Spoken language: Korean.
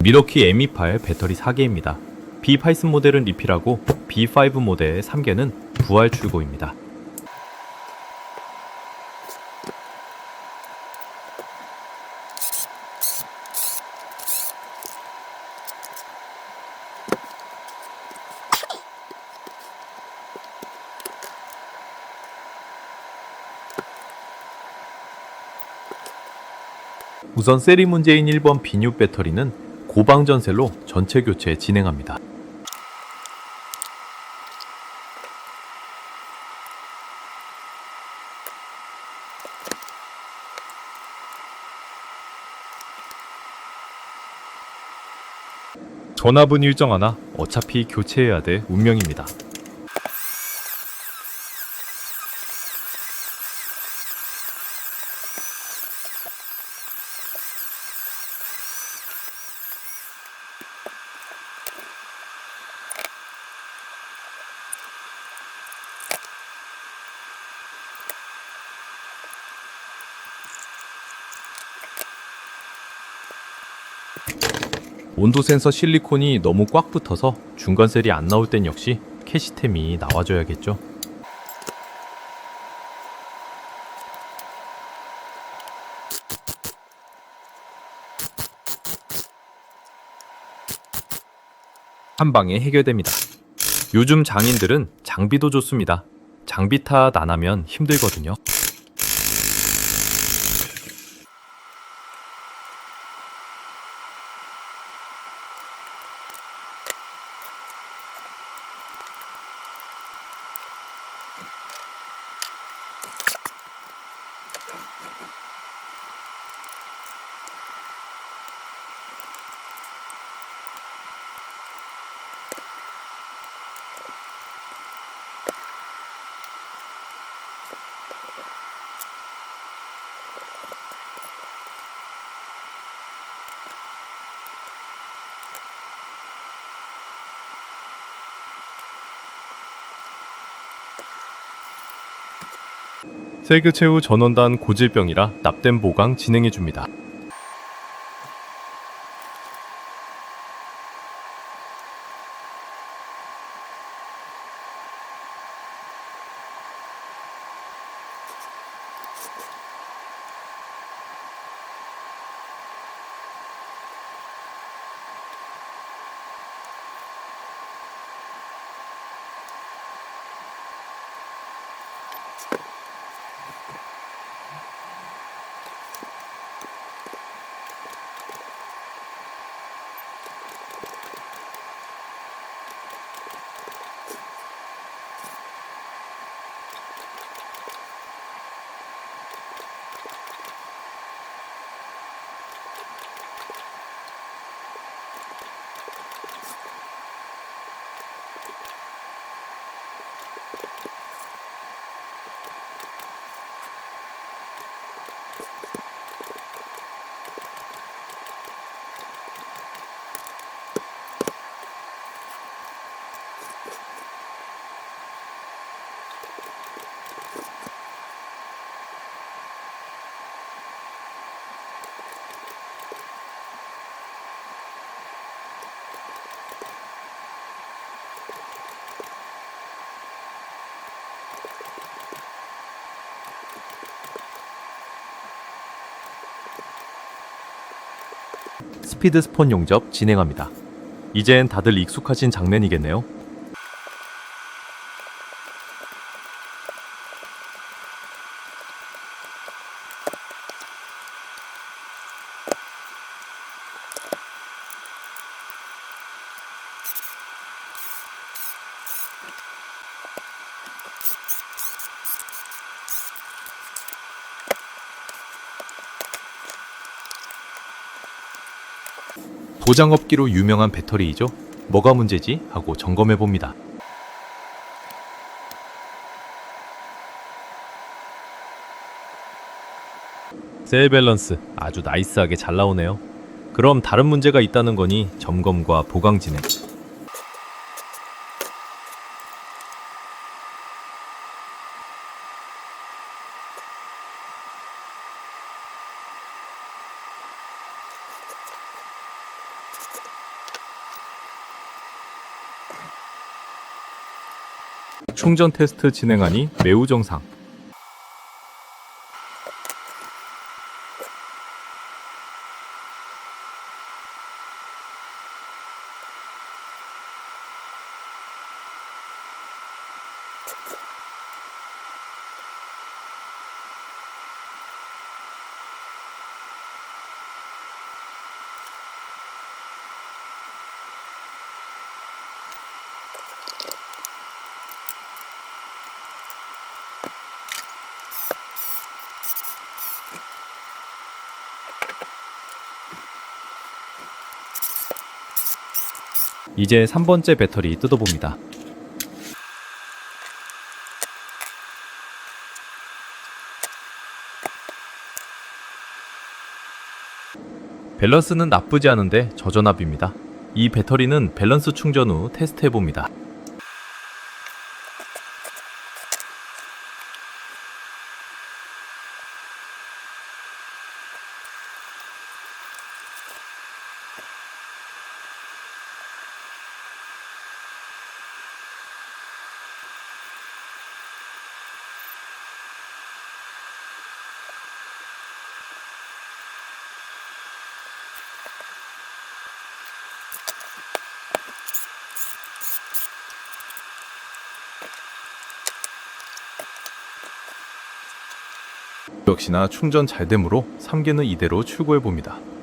미러키 M28 배터리 4개입니다. B 파이슨 모델은 리필하고 B5 모델 3개는 부활 출고입니다. 우선 셀이 문제인 1번 비뉴 배터리는 고방전셀로 전체 교체 진행합니다. 전압은 일정하나 어차피 교체해야 될 운명입니다. 온도 센서 실리콘이 너무 꽉 붙어서 중간 셀이 안 나올 땐 역시 캐시템이 나와줘야겠죠. 한 방에 해결됩니다. 요즘 장인들은 장비도 좋습니다. 장비 탓 안 하면 힘들거든요. 셀 교체 후 전원단 고질병이라 납땜 보강 진행해줍니다. 스피드 스폰 용접 진행합니다. 이젠 다들 익숙하신 장면이겠네요. 보장업기로 유명한 배터리이죠. 뭐가 문제지? 하고 점검해봅니다. 셀 밸런스 아주 나이스하게 잘 나오네요. 그럼 다른 문제가 있다는 거니 점검과 보강 진행. 충전 테스트 진행하니 매우 정상. 이제 3번째 배터리 뜯어봅니다. 밸런스는 나쁘지 않은데 저전압입니다. 이 배터리는 밸런스 충전 후 테스트해봅니다. 역시나 충전 잘 되므로 3개는 이대로 출고해봅니다.